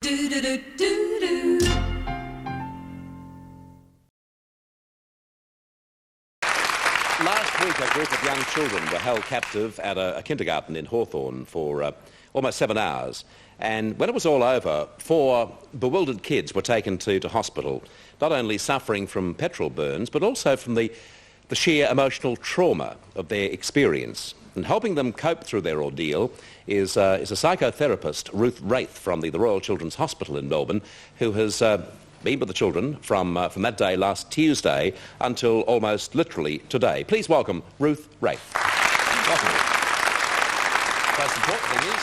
Last week, a group of young children were held captive at a kindergarten in Hawthorn for almost 7 hours. And when it was all over, 4 bewildered kids were taken to hospital, not only suffering from petrol burns, but also from the sheer emotional trauma of their experience. And helping them cope through their ordeal is a psychotherapist, Ruth Wraith, from the Royal Children's Hospital in Melbourne, who has been with the children from that day last Tuesday until almost literally today. Please welcome Ruth Wraith. Welcome. Most important thing is,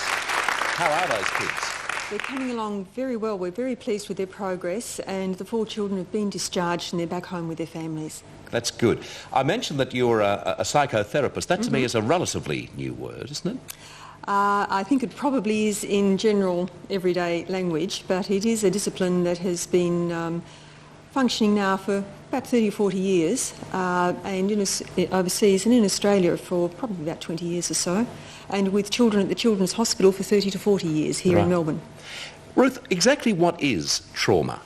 how are those kids? They're coming along very well. We're very pleased with their progress, and the 4 children have been discharged and they're back home with their families. That's good. I mentioned that you're a psychotherapist. That to me is a relatively new word, isn't it? I think it probably is in general everyday language, but it is a discipline that has been functioning now for about 30 or 40 years, and overseas and in Australia for probably about 20 years or so, and with children at the Children's Hospital for 30 to 40 years here in Melbourne. Ruth, exactly what is trauma?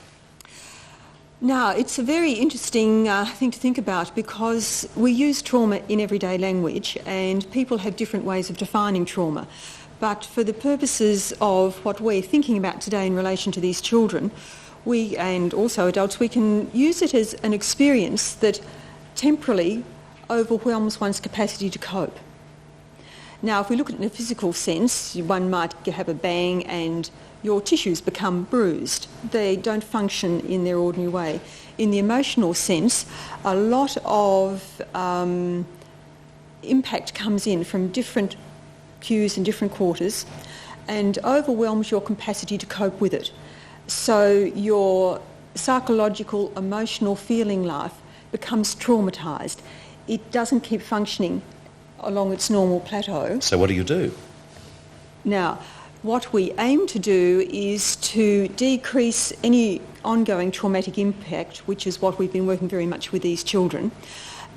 Now, it's a very interesting thing to think about, because we use trauma in everyday language and people have different ways of defining trauma. But for the purposes of what we're thinking about today in relation to these children, we, and also adults, we can use it as an experience that temporarily overwhelms one's capacity to cope. Now, if we look at it in a physical sense, one might have a bang and your tissues become bruised. They don't function in their ordinary way. In the emotional sense, a lot of impact comes in from different cues and different quarters and overwhelms your capacity to cope with it. So your psychological, emotional feeling life becomes traumatised. It doesn't keep functioning along its normal plateau. So what do you do? Now, what we aim to do is to decrease any ongoing traumatic impact, which is what we've been working very much with these children,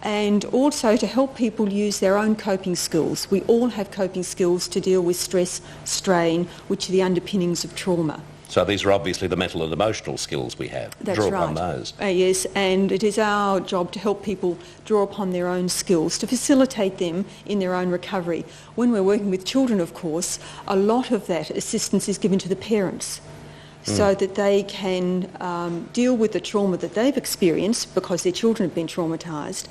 and also to help people use their own coping skills. We all have coping skills to deal with stress, strain, which are the underpinnings of trauma. So these are obviously the mental and emotional skills we have. That's draw right. upon those. Yes, and it is our job to help people draw upon their own skills, to facilitate them in their own recovery. When we're working with children, of course, a lot of that assistance is given to the parents so that they can deal with the trauma that they've experienced because their children have been traumatised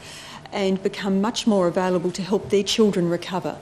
and become much more available to help their children recover.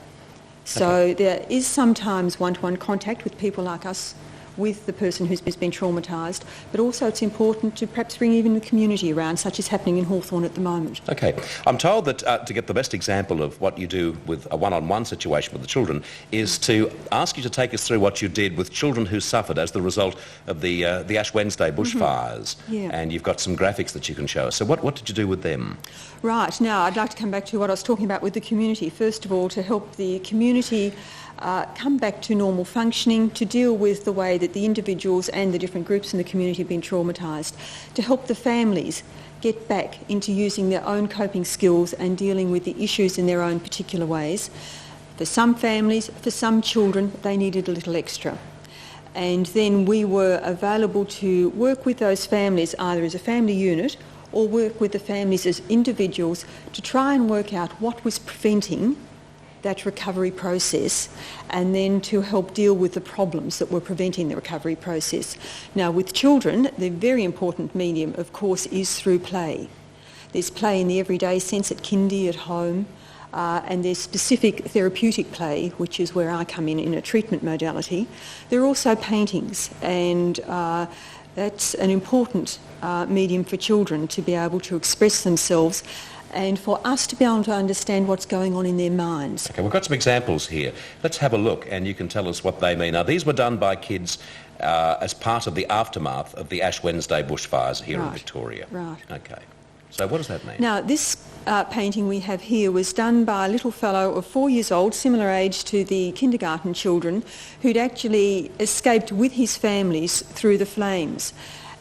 So there is sometimes one-to-one contact with people like us, with the person who's been traumatised, but also it's important to perhaps bring even the community around, such as happening in Hawthorn at the moment. Okay. I'm told that to get the best example of what you do with a one-on-one situation with the children is to ask you to take us through what you did with children who suffered as the result of the Ash Wednesday bushfires. And you've got some graphics that you can show us. So what did you do with them? Right. Now, I'd like to come back to what I was talking about with the community. First of all, to help the community come back to normal functioning, to deal with the way that the individuals and the different groups in the community have been traumatised, to help the families get back into using their own coping skills and dealing with the issues in their own particular ways. For some families, for some children, they needed a little extra. And then we were available to work with those families either as a family unit or work with the families as individuals to try and work out what was preventing that recovery process, and then to help deal with the problems that were preventing the recovery process. Now, with children, the very important medium, of course, is through play. There's play in the everyday sense at kindy, at home, and there's specific therapeutic play, which is where I come in a treatment modality. There are also paintings, and that's an important medium for children to be able to express themselves and for us to be able to understand what's going on in their minds. Okay, we've got some examples here. Let's have a look and you can tell us what they mean. Now, these were done by kids as part of the aftermath of the Ash Wednesday bushfires here in Victoria. Right. Okay. So what does that mean? Now, this painting we have here was done by a little fellow of 4 years old, similar age to the kindergarten children, who'd actually escaped with his families through the flames.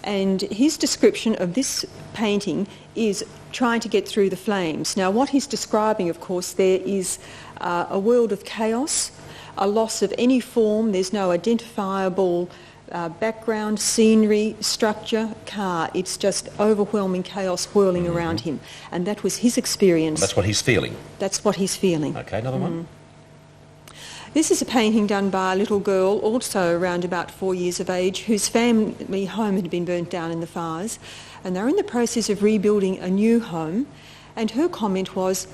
And his description of this painting is trying to get through the flames. Now, what he's describing, of course, there is a world of chaos, a loss of any form. There's no identifiable background, scenery, structure, car. It's just overwhelming chaos whirling around him. And that was his experience. That's what he's feeling. That's what he's feeling. Okay, another one. This is a painting done by a little girl, also around about 4 years of age, whose family home had been burnt down in the fires, and they're in the process of rebuilding a new home. And her comment was,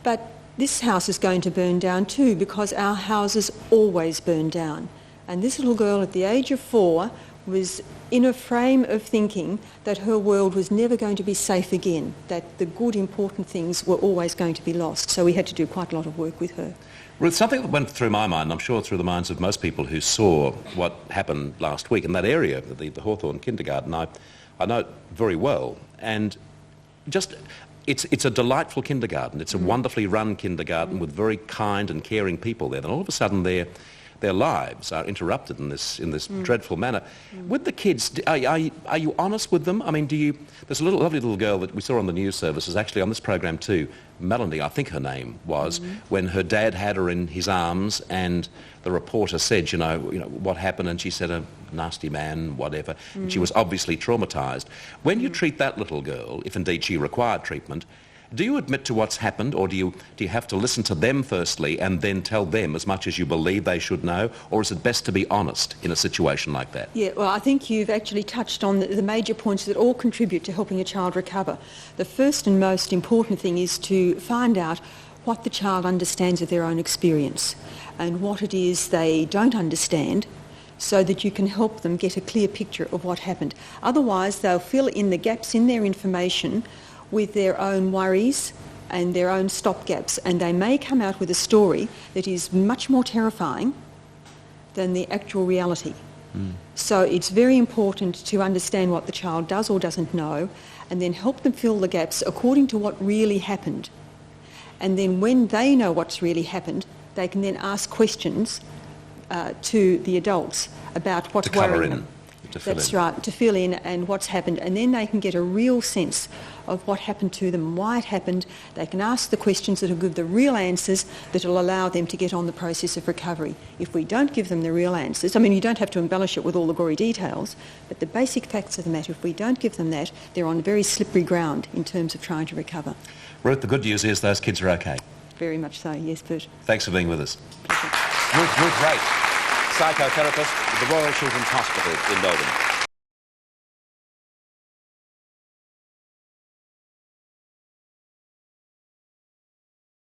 but this house is going to burn down too, because our houses always burn down. And this little girl at the age of 4 was in a frame of thinking that her world was never going to be safe again, that the good, important things were always going to be lost. So we had to do quite a lot of work with her. Ruth, something that went through my mind, I'm sure through the minds of most people who saw what happened last week in that area, the Hawthorn kindergarten, I know it very well. And just, it's a delightful kindergarten. It's a wonderfully run kindergarten with very kind and caring people there. Then all of a sudden their lives are interrupted in this dreadful manner. With the kids, are you honest with them? I mean, there's a lovely little girl that we saw on the news services, actually on this program too, Melanie, I think her name was, when her dad had her in his arms and the reporter said, you know, what happened? And she said, a nasty man, whatever. And she was obviously traumatised. When you treat that little girl, if indeed she required treatment, do you admit to what's happened, or do you have to listen to them firstly and then tell them as much as you believe they should know, or is it best to be honest in a situation like that? Yeah, well, I think you've actually touched on the major points that all contribute to helping a child recover. The first and most important thing is to find out what the child understands of their own experience and what it is they don't understand, so that you can help them get a clear picture of what happened. Otherwise, they'll fill in the gaps in their information with their own worries and their own stopgaps, and they may come out with a story that is much more terrifying than the actual reality. So it's very important to understand what the child does or doesn't know, and then help them fill the gaps according to what really happened. And then when they know what's really happened, they can then ask questions to the adults about what's worrying them. That's right, to fill in and what's happened, and then they can get a real sense of what happened to them, why it happened. They can ask the questions that will give the real answers that will allow them to get on the process of recovery. If we don't give them the real answers, I mean, you don't have to embellish it with all the gory details, but the basic facts of the matter, if we don't give them that, they're on very slippery ground in terms of trying to recover. Ruth, the good news is those kids are okay. Very much so, yes, Bert. Thanks for being with us. Pleasure. Ruth Wraith, psychotherapist at the Royal Children's Hospital in Melbourne.